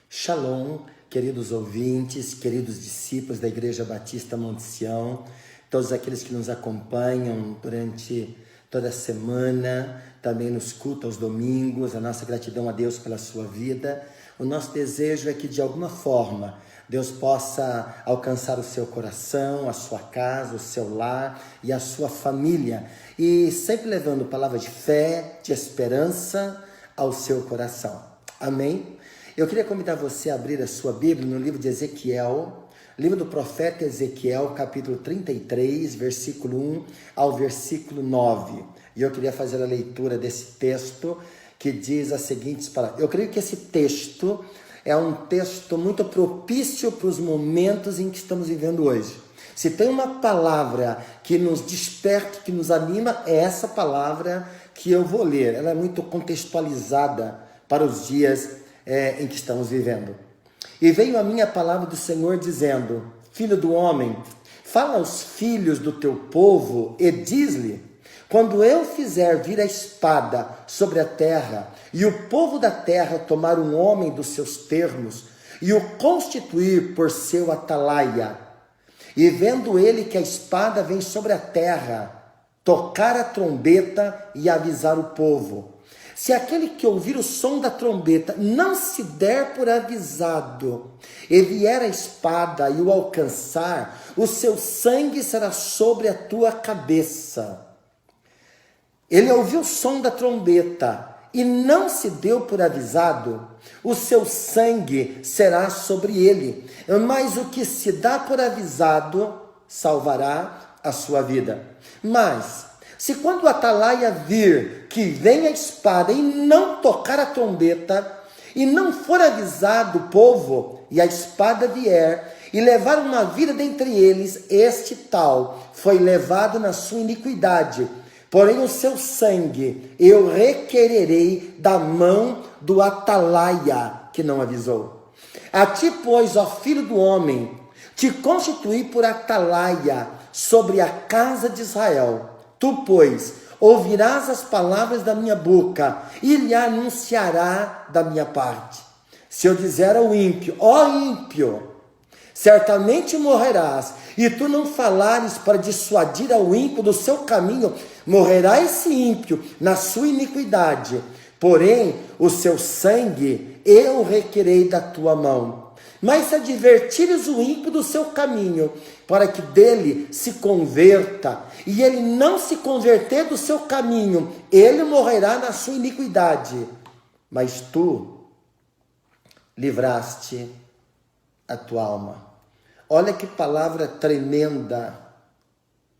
Shalom, queridos ouvintes, queridos discípulos da Igreja Batista Monte Sião, todos aqueles que nos acompanham durante toda a semana, também nos cultos aos domingos, a nossa gratidão a Deus pela sua vida. O nosso desejo é que de alguma forma Deus possa alcançar o seu coração, a sua casa, o seu lar e a sua família, e sempre levando palavra de fé, de esperança ao seu coração. Amém? Eu queria convidar você a abrir a sua Bíblia no livro de Ezequiel, livro do profeta Ezequiel, capítulo 33, versículo 1 ao versículo 9. E eu queria fazer a leitura desse texto que diz as seguintes palavras. Eu creio que esse texto é um texto muito propício para os momentos em que estamos vivendo hoje. Se tem uma palavra que nos desperta, que nos anima, é essa palavra que eu vou ler. Ela é muito contextualizada para os dias em que estamos vivendo. E veio a minha palavra do Senhor dizendo: Filho do homem, fala aos filhos do teu povo e diz-lhe: quando eu fizer vir a espada sobre a terra, e o povo da terra tomar um homem dos seus termos, e o constituir por seu atalaia, e vendo ele que a espada vem sobre a terra, tocar a trombeta e avisar o povo. Se aquele que ouvir o som da trombeta não se der por avisado, e vier a espada e o alcançar, o seu sangue será sobre a tua cabeça. Ele ouviu o som da trombeta e não se deu por avisado, o seu sangue será sobre ele. Mas o que se dá por avisado salvará a sua vida. Mas se quando o atalaia vir que vem a espada e não tocar a trombeta, e não for avisado o povo, e a espada vier, e levar uma vida dentre eles, este tal foi levado na sua iniquidade. Porém o seu sangue eu requererei da mão do atalaia que não avisou. A ti, pois, ó filho do homem, te constituí por atalaia sobre a casa de Israel. Tu, pois, ouvirás as palavras da minha boca e lhe anunciará da minha parte. Se eu dizer ao ímpio: ó ímpio, certamente morrerás, e tu não falares para dissuadir ao ímpio do seu caminho, morrerá esse ímpio na sua iniquidade. Porém, o seu sangue eu requerei da tua mão. Mas se advertires o ímpio do seu caminho, para que dele se converta, e ele não se converter do seu caminho, ele morrerá na sua iniquidade. Mas tu livraste a tua alma. Olha que palavra tremenda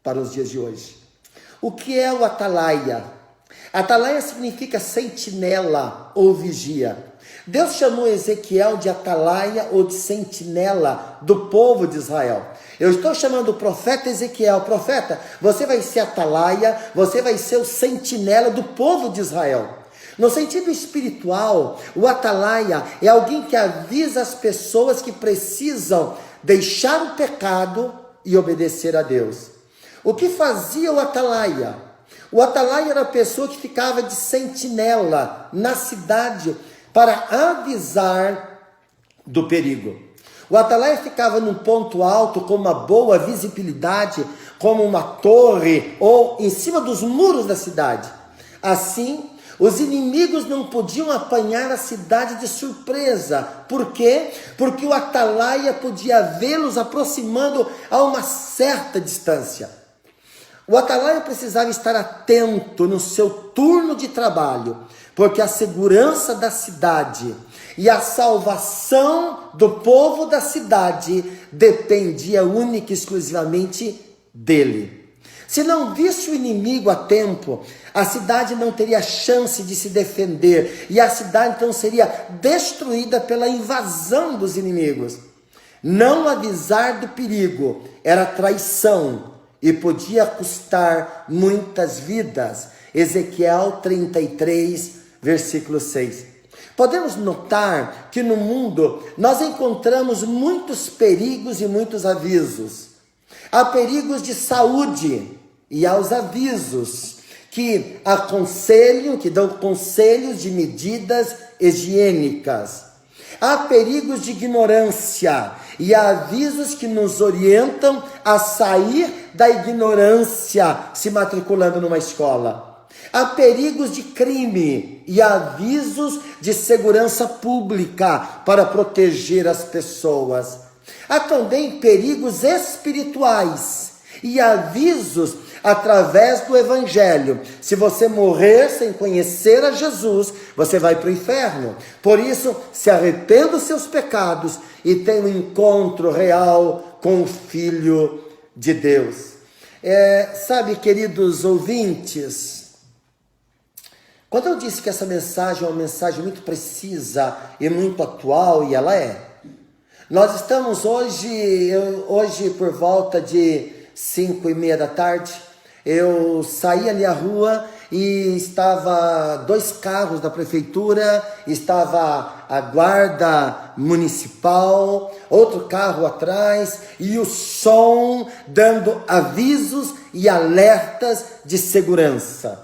para os dias de hoje. O que é o atalaia? Atalaia significa sentinela ou vigia. Deus chamou Ezequiel de atalaia ou de sentinela do povo de Israel. Eu estou chamando o profeta Ezequiel: profeta, você vai ser atalaia, você vai ser o sentinela do povo de Israel. No sentido espiritual, o atalaia é alguém que avisa as pessoas que precisam deixar o pecado e obedecer a Deus. O que fazia o atalaia? O atalaia era a pessoa que ficava de sentinela na cidade para avisar do perigo. O atalaia ficava num ponto alto com uma boa visibilidade, como uma torre ou em cima dos muros da cidade. Assim, os inimigos não podiam apanhar a cidade de surpresa. Por quê? Porque o atalaia podia vê-los aproximando a uma certa distância. O atalaia precisava estar atento no seu turno de trabalho, porque a segurança da cidade e a salvação do povo da cidade dependia única e exclusivamente dele. Se não visse o inimigo a tempo, a cidade não teria chance de se defender, e a cidade então seria destruída pela invasão dos inimigos. Não avisar do perigo era traição e podia custar muitas vidas. Ezequiel 33, versículo 6. Podemos notar que no mundo nós encontramos muitos perigos e muitos avisos. Há perigos de saúde e há os avisos que aconselham, que dão conselhos de medidas higiênicas. Há perigos de ignorância e há avisos que nos orientam a sair da ignorância se matriculando numa escola. Há perigos de crime e avisos de segurança pública para proteger as pessoas. Há também perigos espirituais e avisos através do Evangelho. Se você morrer sem conhecer a Jesus, você vai para o inferno. Por isso, se arrependa dos seus pecados e tenha um encontro real com o Filho de Deus. Sabe, queridos ouvintes, quando eu disse que essa mensagem é uma mensagem muito precisa e muito atual, e ela é, nós estamos hoje por volta de 5:30 da tarde, eu saí ali à rua e estava 2 carros da prefeitura, estava a guarda municipal, outro carro atrás e o som dando avisos e alertas de segurança.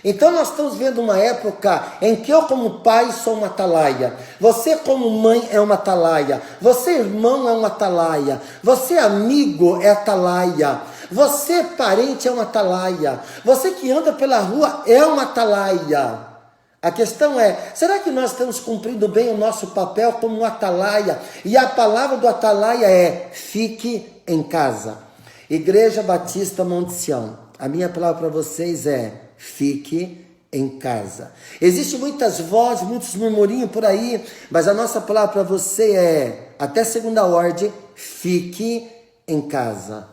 Então nós estamos vendo uma época em que eu como pai sou uma atalaia, você como mãe é uma atalaia, você irmão é uma atalaia, você amigo é atalaia, você parente é uma atalaia, você que anda pela rua é uma atalaia. A questão é, será que nós estamos cumprindo bem o nosso papel como um atalaia? E a palavra do atalaia é, fique em casa. Igreja Batista Monte Sião, a minha palavra para vocês é, fique em casa. Existem muitas vozes, muitos murmurinhos por aí, mas a nossa palavra para você é, até segunda ordem, fique em casa.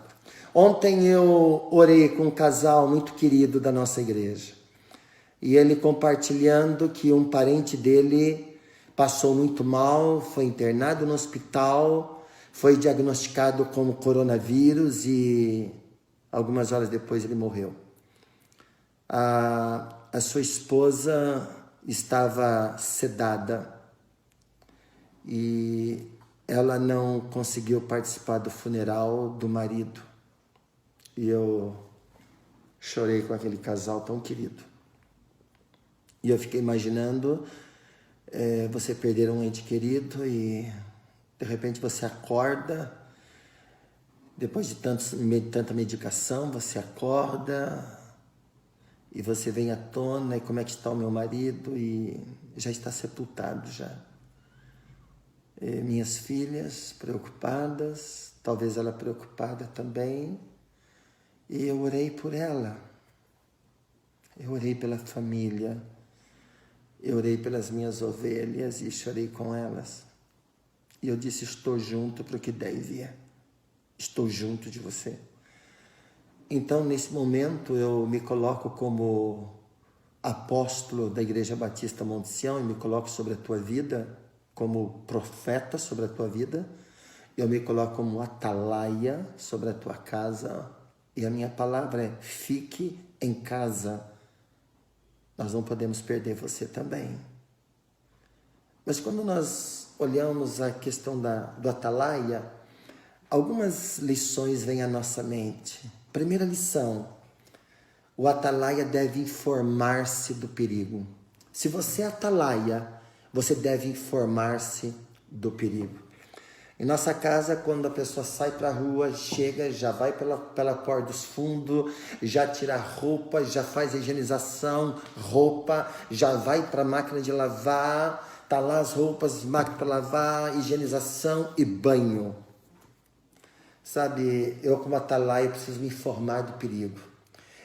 Ontem eu orei com um casal muito querido da nossa igreja. E ele compartilhando que um parente dele passou muito mal, foi internado no hospital, foi diagnosticado como coronavírus e algumas horas depois ele morreu. A sua esposa estava sedada e ela não conseguiu participar do funeral do marido. E eu chorei com aquele casal tão querido. E eu fiquei imaginando você perder um ente querido e de repente você acorda, depois de tanta medicação, você acorda e você vem à tona, e como é que está o meu marido? E já está sepultado já. E minhas filhas preocupadas, talvez ela preocupada também, e eu orei por ela. Eu orei pela família, eu orei pelas minhas ovelhas e chorei com elas. E eu disse, estou junto para o que der e vier. Estou junto de você. Então, nesse momento, eu me coloco como apóstolo da Igreja Batista Monte Sião e me coloco sobre a tua vida, como profeta sobre a tua vida. Eu me coloco como atalaia sobre a tua casa. E a minha palavra é, fique em casa. Nós não podemos perder você também. Mas quando nós olhamos a questão do atalaia, algumas lições vêm à nossa mente. Primeira lição, o atalaia deve informar-se do perigo. Se você é atalaia, você deve informar-se do perigo. Em nossa casa, quando a pessoa sai para a rua, chega, já vai pela porta dos fundos, já tira roupa, já faz a higienização, roupa, já vai para a máquina de lavar, tá lá as roupas, máquina para lavar, higienização e banho. Sabe, eu como atalaia preciso me informar do perigo.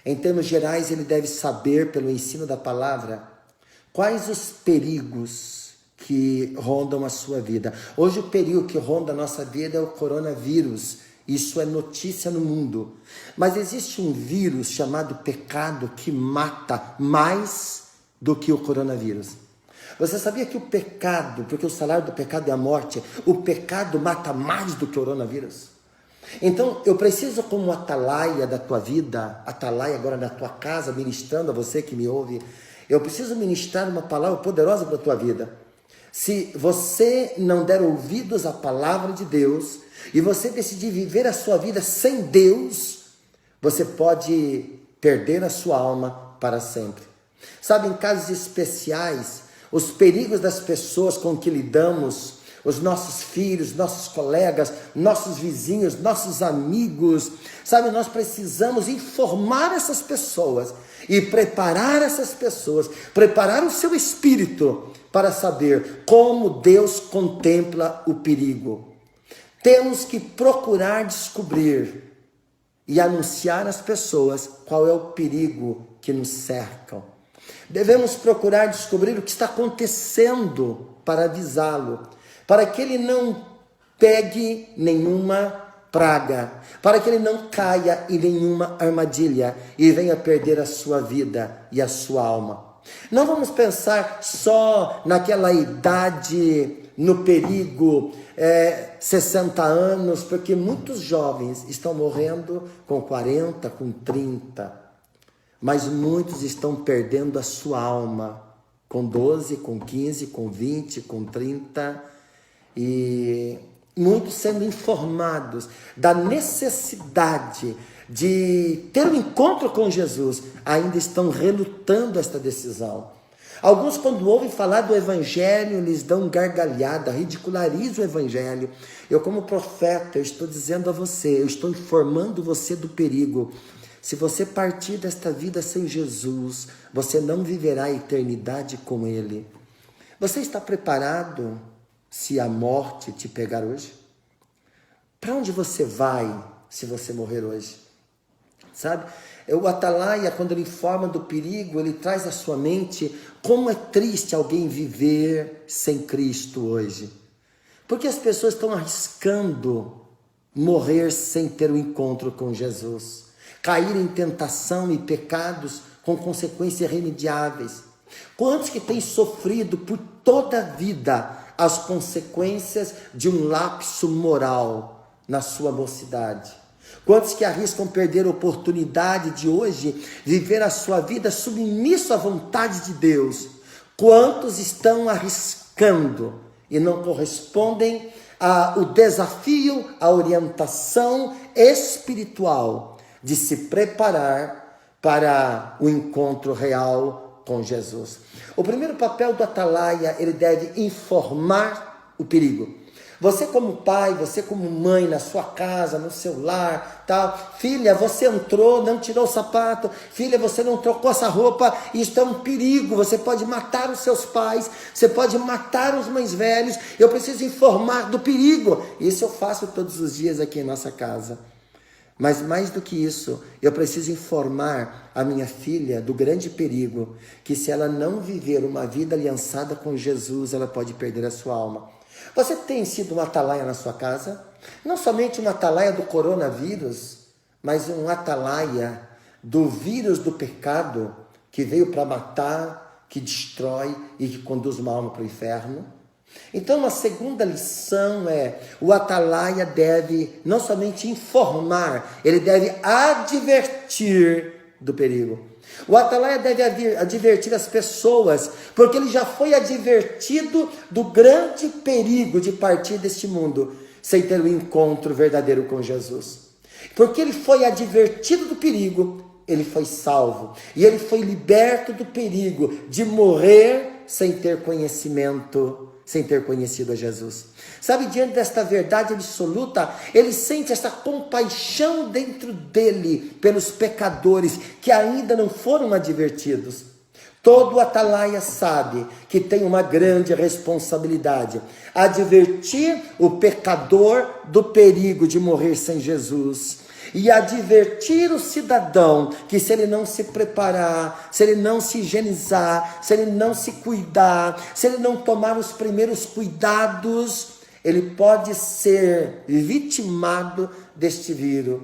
Em termos gerais, ele deve saber, pelo ensino da palavra, quais os perigos que rondam a sua vida. Hoje o perigo que ronda a nossa vida é o coronavírus. Isso é notícia no mundo. Mas existe um vírus chamado pecado que mata mais do que o coronavírus. Você sabia que o pecado, porque o salário do pecado é a morte, o pecado mata mais do que o coronavírus? Então, eu preciso como atalaia da tua vida, atalaia agora da tua casa, ministrando a você que me ouve, eu preciso ministrar uma palavra poderosa para a tua vida. Se você não der ouvidos à palavra de Deus, e você decidir viver a sua vida sem Deus, você pode perder a sua alma para sempre. Sabe, em casos especiais, os perigos das pessoas com que lidamos, os nossos filhos, nossos colegas, nossos vizinhos, nossos amigos. Sabe, nós precisamos informar essas pessoas e preparar essas pessoas, preparar o seu espírito para saber como Deus contempla o perigo. Temos que procurar descobrir e anunciar às pessoas qual é o perigo que nos cercam. Devemos procurar descobrir o que está acontecendo para avisá-lo, para que ele não pegue nenhuma praga, para que ele não caia em nenhuma armadilha e venha perder a sua vida e a sua alma. Não vamos pensar só naquela idade, no perigo, 60 anos, porque muitos jovens estão morrendo com 40, com 30, mas muitos estão perdendo a sua alma com 12, com 15, com 20, com 30, e muitos sendo informados da necessidade de ter um encontro com Jesus, ainda estão relutando esta decisão. Alguns, quando ouvem falar do Evangelho, lhes dão gargalhada, ridicularizam o Evangelho. Eu, como profeta, eu estou dizendo a você, eu estou informando você do perigo. Se você partir desta vida sem Jesus, você não viverá a eternidade com Ele. Você está preparado se a morte te pegar hoje? Para onde você vai se você morrer hoje? Sabe? O Atalaia, quando ele informa do perigo, ele traz à sua mente como é triste alguém viver sem Cristo hoje. Porque as pessoas estão arriscando morrer sem ter um encontro com Jesus, cair em tentação e pecados com consequências irremediáveis. Quantos que têm sofrido por toda a vida as consequências de um lapso moral na sua mocidade? Quantos que arriscam perder a oportunidade de hoje viver a sua vida submisso à vontade de Deus? Quantos estão arriscando e não correspondem ao desafio, à orientação espiritual de se preparar para o encontro real com Jesus? O primeiro papel do Atalaia, ele deve informar o perigo. Você como pai, você como mãe, na sua casa, no seu lar, tal. Filha, você entrou, não tirou o sapato. Filha, você não trocou essa roupa. Isso é um perigo. Você pode matar os seus pais. Você pode matar os mais velhos. Eu preciso informar do perigo. Isso eu faço todos os dias aqui em nossa casa. Mas mais do que isso, eu preciso informar a minha filha do grande perigo, que se ela não viver uma vida aliançada com Jesus, ela pode perder a sua alma. Você tem sido um atalaia na sua casa? Não somente um atalaia do coronavírus, mas um atalaia do vírus do pecado, que veio para matar, que destrói e que conduz uma alma para o inferno. Então, a segunda lição é: o atalaia deve não somente informar, ele deve advertir do perigo. O atalaia deve advertir as pessoas, porque ele já foi advertido do grande perigo de partir deste mundo sem ter um encontro verdadeiro com Jesus. Porque ele foi advertido do perigo, ele foi salvo. E ele foi liberto do perigo de morrer sem ter conhecimento, sem ter conhecido a Jesus. Sabe, diante desta verdade absoluta, ele sente essa compaixão dentro dele pelos pecadores que ainda não foram advertidos. Todo atalaia sabe que tem uma grande responsabilidade: advertir o pecador do perigo de morrer sem Jesus. E advertir o cidadão que, se ele não se preparar, se ele não se higienizar, se ele não se cuidar, se ele não tomar os primeiros cuidados, ele pode ser vitimado deste vírus,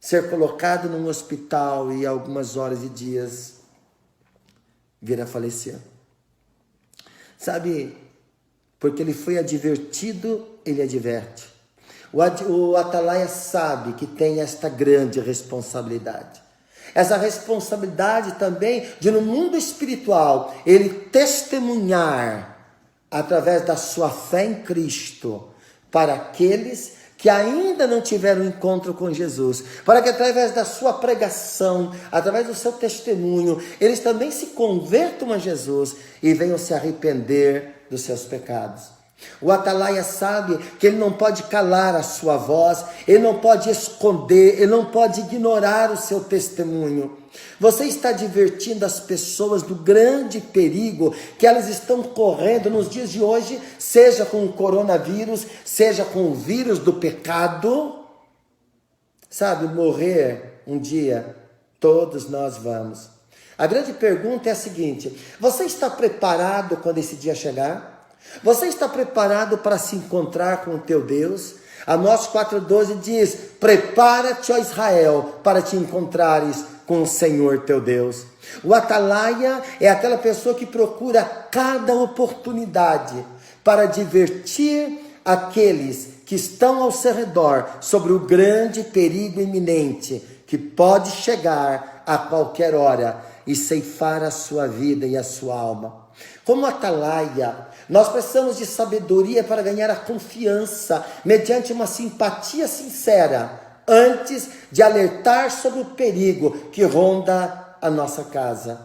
ser colocado num hospital e algumas horas e dias vir a falecer. Sabe, porque ele foi advertido, ele adverte. O atalaia sabe que tem esta grande responsabilidade. Essa responsabilidade também de, no mundo espiritual, ele testemunhar através da sua fé em Cristo para aqueles que ainda não tiveram encontro com Jesus, para que através da sua pregação, através do seu testemunho, eles também se convertam a Jesus e venham se arrepender dos seus pecados. O atalaia sabe que ele não pode calar a sua voz, ele não pode esconder, ele não pode ignorar o seu testemunho. Você está advertindo as pessoas do grande perigo que elas estão correndo nos dias de hoje, seja com o coronavírus, seja com o vírus do pecado. Sabe, morrer um dia, todos nós vamos. A grande pergunta é a seguinte: você está preparado quando esse dia chegar? Você está preparado para se encontrar com o teu Deus? Amós 4,12 diz: prepara-te, ó Israel, para te encontrares com o Senhor teu Deus. O atalaia é aquela pessoa que procura cada oportunidade para advertir aqueles que estão ao seu redor sobre o grande perigo iminente que pode chegar a qualquer hora e ceifar a sua vida e a sua alma. Como atalaia, nós precisamos de sabedoria para ganhar a confiança mediante uma simpatia sincera, antes de alertar sobre o perigo que ronda a nossa casa.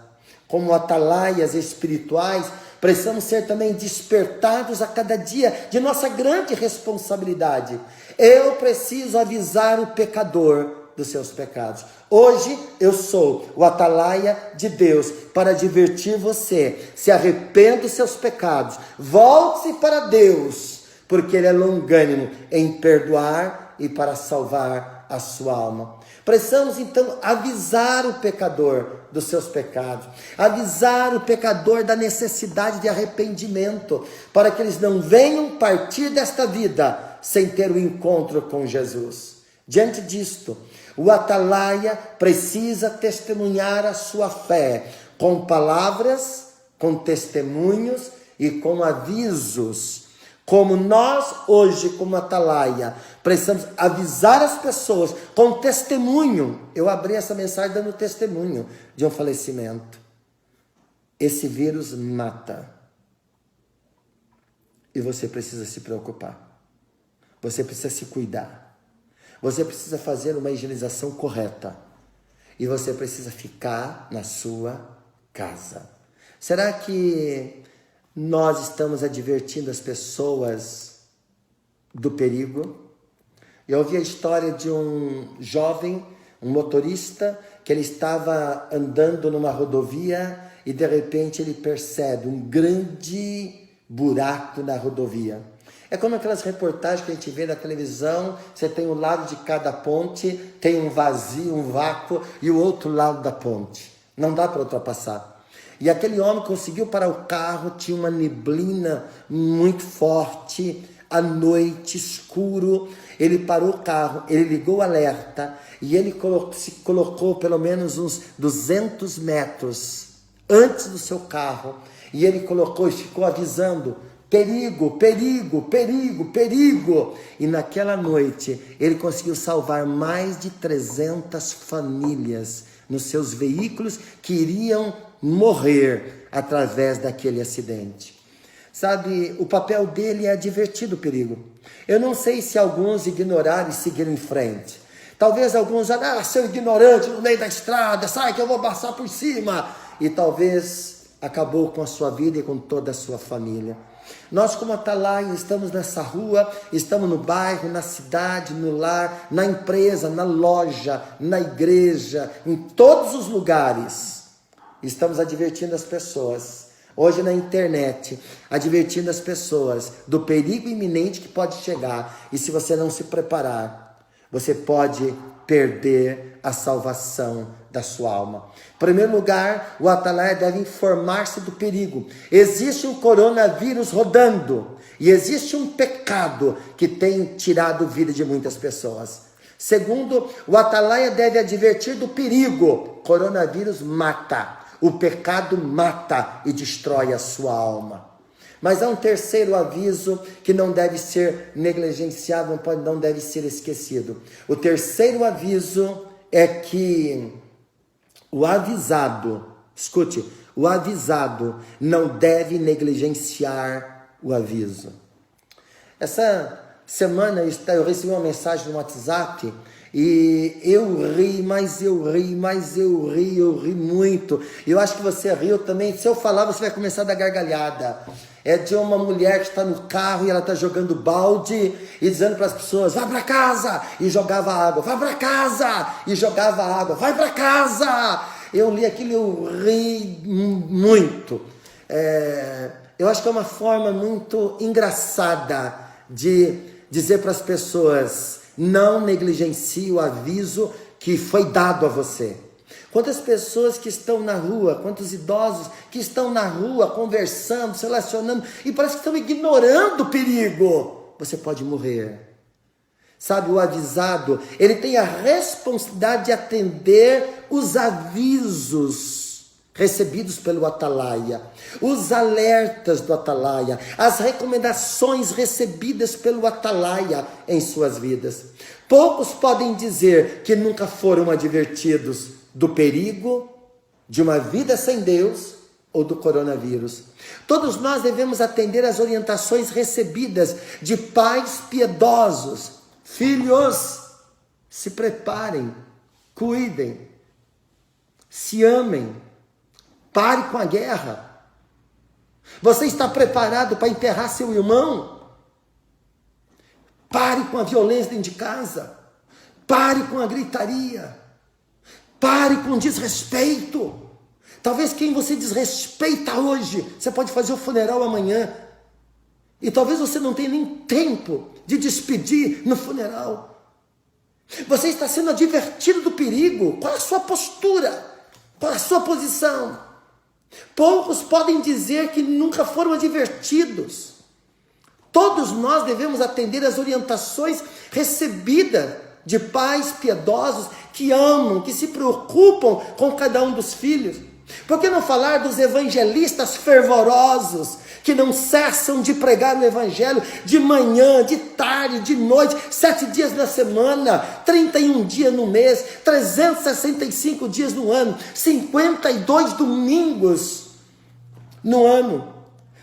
Como atalaias espirituais, precisamos ser também despertados a cada dia de nossa grande responsabilidade. Eu preciso avisar o pecador dos seus pecados. Hoje eu sou o atalaia de Deus para advertir você: se arrependa dos seus pecados, volte-se para Deus, porque Ele é longânimo em perdoar e para salvar a sua alma. Precisamos então avisar o pecador dos seus pecados, avisar o pecador da necessidade de arrependimento, para que eles não venham partir desta vida sem ter o encontro com Jesus. Diante disto, o atalaia precisa testemunhar a sua fé com palavras, com testemunhos e com avisos. Como nós hoje, como atalaia, precisamos avisar as pessoas com testemunho. Eu abri essa mensagem dando testemunho de um falecimento. Esse vírus mata. E você precisa se preocupar. Você precisa se cuidar. Você precisa fazer uma higienização correta. E você precisa ficar na sua casa. Será que nós estamos advertindo as pessoas do perigo? Eu ouvi a história de um jovem, um motorista, que ele estava andando numa rodovia e de repente ele percebe um grande buraco na rodovia. É como aquelas reportagens que a gente vê na televisão: você tem um lado de cada ponte, tem um vazio, um vácuo, e o outro lado da ponte. Não dá para ultrapassar. E aquele homem conseguiu parar o carro, tinha uma neblina muito forte, à noite, escuro. Ele parou o carro, ele ligou o alerta e ele se colocou pelo menos uns 200 metros antes do seu carro. E ele colocou e ficou avisando: perigo, perigo, perigo, perigo. E naquela noite ele conseguiu salvar mais de 300 famílias nos seus veículos que iriam morrer através daquele acidente. Sabe, o papel dele é advertir do perigo. Eu não sei se alguns ignoraram e seguiram em frente. Talvez alguns já, seu ignorante no meio da estrada, sai que eu vou passar por cima. E talvez acabou com a sua vida e com toda a sua família. Nós, como atalaia, estamos nessa rua, estamos no bairro, na cidade, no lar, na empresa, na loja, na igreja, em todos os lugares. Estamos advertindo as pessoas, hoje na internet, advertindo as pessoas do perigo iminente que pode chegar. E se você não se preparar, você pode perder a salvação da sua alma. Em primeiro lugar, o atalaia deve informar-se do perigo. Existe um coronavírus rodando e existe um pecado que tem tirado a vida de muitas pessoas. Segundo, o atalaia deve advertir do perigo. Coronavírus mata. O pecado mata e destrói a sua alma. Mas há um terceiro aviso que não deve ser negligenciado, não deve ser esquecido. O terceiro aviso é que o avisado, escute, o avisado não deve negligenciar o aviso. Essa semana eu recebi uma mensagem no WhatsApp e eu ri, mas eu ri muito. Eu acho que você riu também. Se eu falar, você vai começar a dar gargalhada. É de uma mulher que está no carro e ela está jogando balde e dizendo para as pessoas, vai para casa, e jogava água, vai para casa, e jogava água, vai para casa. Eu li aquilo e eu ri muito. Eu acho que é uma forma muito engraçada de dizer para as pessoas, não negligencie o aviso que foi dado a você. Quantas pessoas que estão na rua, quantos idosos que estão na rua conversando, se relacionando e parece que estão ignorando o perigo. Você pode morrer. Sabe, o avisado, ele tem a responsabilidade de atender os avisos recebidos pelo atalaia, os alertas do atalaia, as recomendações recebidas pelo atalaia em suas vidas. Poucos podem dizer que nunca foram advertidos do perigo de uma vida sem Deus ou do coronavírus. Todos nós devemos atender às orientações recebidas de pais piedosos. Filhos, se preparem, cuidem, se amem, pare com a guerra. Você está preparado para enterrar seu irmão? Pare com a violência dentro de casa. Pare com a gritaria. Pare com o desrespeito. Talvez quem você desrespeita hoje, você pode fazer o funeral amanhã. E talvez você não tenha nem tempo de despedir no funeral. Você está sendo advertido do perigo. Qual é a sua postura? Qual é a sua posição? Poucos podem dizer que nunca foram advertidos. Todos nós devemos atender às orientações recebidas de pais piedosos que amam, que se preocupam com cada um dos filhos. Por que não falar dos evangelistas fervorosos, que não cessam de pregar o evangelho de manhã, de tarde, de noite, 7 dias na semana, 31 dias no mês, 365 dias no ano, 52 domingos no ano.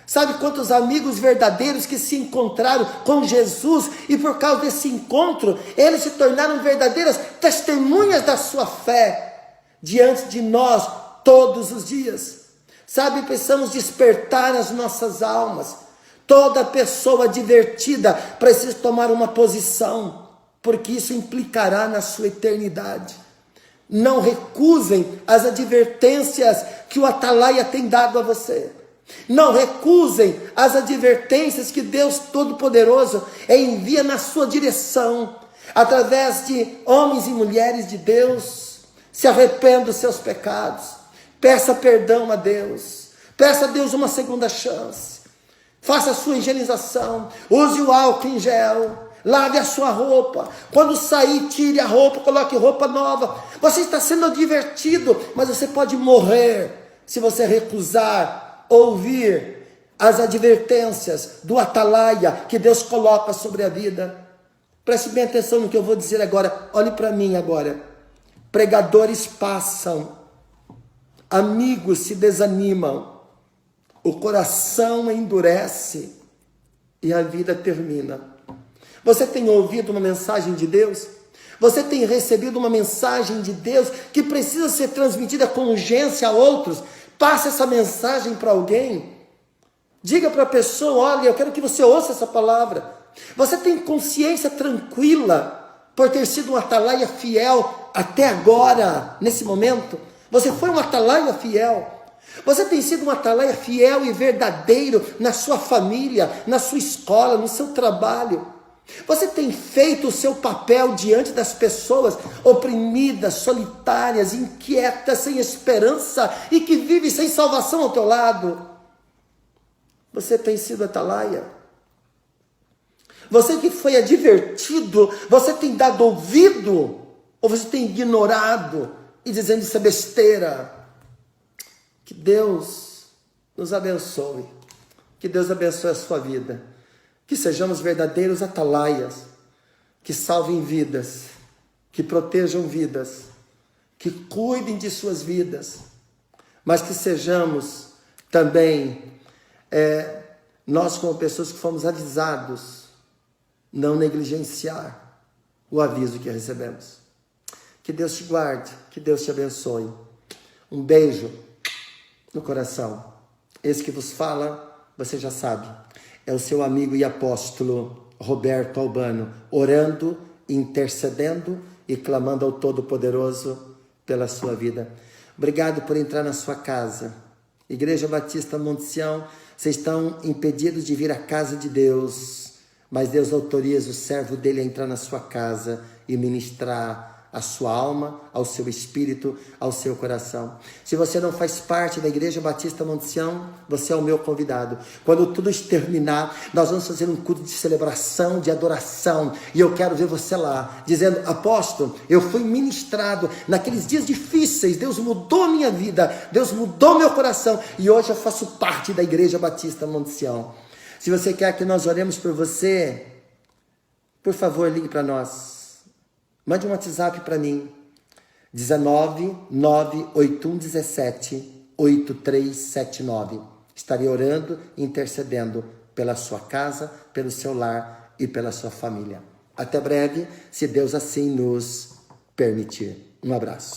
Sabe quantos amigos verdadeiros que se encontraram com Jesus e por causa desse encontro, eles se tornaram verdadeiras testemunhas da sua fé diante de nós todos os dias. Sabe, precisamos despertar as nossas almas. Toda pessoa divertida precisa tomar uma posição, porque isso implicará na sua eternidade. Não recusem as advertências que o atalaia tem dado a você. Não recusem as advertências que Deus Todo-Poderoso envia na sua direção, através de homens e mulheres de Deus. Se arrependa dos seus pecados. Peça perdão a Deus. Peça a Deus uma segunda chance. Faça a sua higienização. Use o álcool em gel. Lave a sua roupa. Quando sair, tire a roupa, coloque roupa nova. Você está sendo advertido, mas você pode morrer se você recusar ouvir as advertências do atalaia que Deus coloca sobre a vida. Preste bem atenção no que eu vou dizer agora. Olhe para mim agora. Pregadores passam. Amigos se desanimam, o coração endurece e a vida termina. Você tem ouvido uma mensagem de Deus? Você tem recebido uma mensagem de Deus que precisa ser transmitida com urgência a outros? Passe essa mensagem para alguém. Diga para a pessoa, olha, eu quero que você ouça essa palavra. Você tem consciência tranquila por ter sido um atalaia fiel até agora, nesse momento? Você foi um atalaia fiel. Você tem sido um atalaia fiel e verdadeiro na sua família, na sua escola, no seu trabalho. Você tem feito o seu papel diante das pessoas oprimidas, solitárias, inquietas, sem esperança e que vivem sem salvação ao teu lado. Você tem sido atalaia. Você que foi advertido, você tem dado ouvido ou você tem ignorado e dizendo isso é besteira? Que Deus nos abençoe. Que Deus abençoe a sua vida. Que sejamos verdadeiros atalaias. Que salvem vidas. Que protejam vidas. Que cuidem de suas vidas. Mas que sejamos também, nós como pessoas que fomos avisados, não negligenciar o aviso que recebemos. Que Deus te guarde, que Deus te abençoe. Um beijo no coração. Esse que vos fala, você já sabe, é o seu amigo e apóstolo Roberto Albano, orando, intercedendo e clamando ao Todo-Poderoso pela sua vida. Obrigado por entrar na sua casa. Igreja Batista Monte Sião, vocês estão impedidos de vir à casa de Deus, mas Deus autoriza o servo dele a entrar na sua casa e ministrar a sua alma, ao seu espírito, ao seu coração. Se você não faz parte da Igreja Batista Monte Sião, você é o meu convidado. Quando tudo isso terminar, nós vamos fazer um culto de celebração, de adoração, e eu quero ver você lá, dizendo: apóstolo, eu fui ministrado naqueles dias difíceis, Deus mudou a minha vida, Deus mudou meu coração, e hoje eu faço parte da Igreja Batista Monte Sião. Se você quer que nós oremos por você, por favor, ligue para nós. Mande um WhatsApp para mim, 19981178379. Estarei orando e intercedendo pela sua casa, pelo seu lar e pela sua família. Até breve, se Deus assim nos permitir. Um abraço.